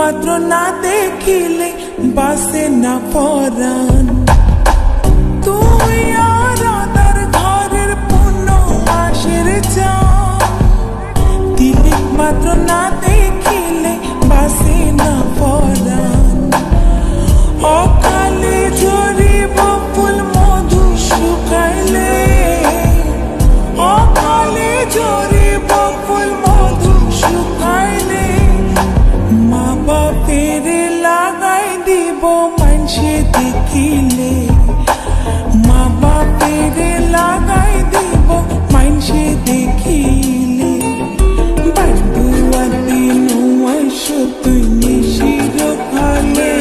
মাত্র না দেখিলে বাসে না পরাণ। তুই আর আদার ঘরের পূর্ণ মাসের চাঁদ, তিলিক মাত্র না দেখিলে বাসে না পরাণ। অকালে ঝরিব ফুল মধু শুকাইলে, অকালে ঝরিব ফুল মধু শুকাইলে, মা বাপের লাগাই দিব মানুষে দেখিলে, মা বাপের লাগাই দিব মানুষে দেখিলে। বাড়ুয়ার দিন আইসো তুই নিশির খালে,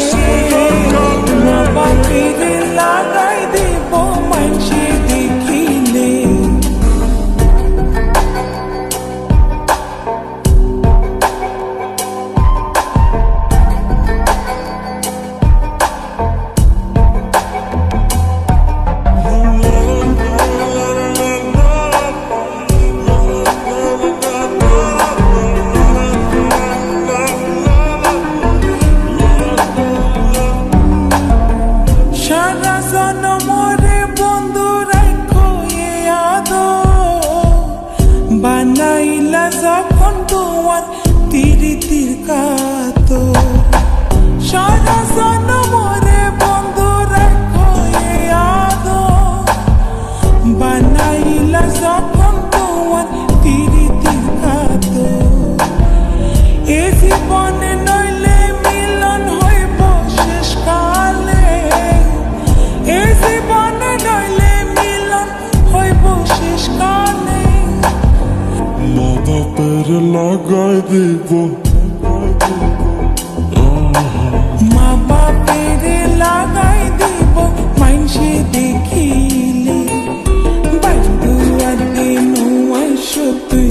মা বাপের লাগাই দিব মানুষে দেখিলে। সারা জনমরে বন্ধু রাখো এ আদর, বানাইলা যখন তোমার তিরিতির কাতর। সারা জনমরে বন্ধু রাখো এ আদর, বানাইলা যখন তোমার তিরিতির কাতর। এ জীবনে নইলে মিলন হইব শেষকালে, এ জীবনে নইলে মিলন হইব শেষকালে। মা বাপের লাগাই দিব, মা বাপের লাগাই দিব মানুষে দেখিলে। বাড়ুয়ার দিন আইসো তুই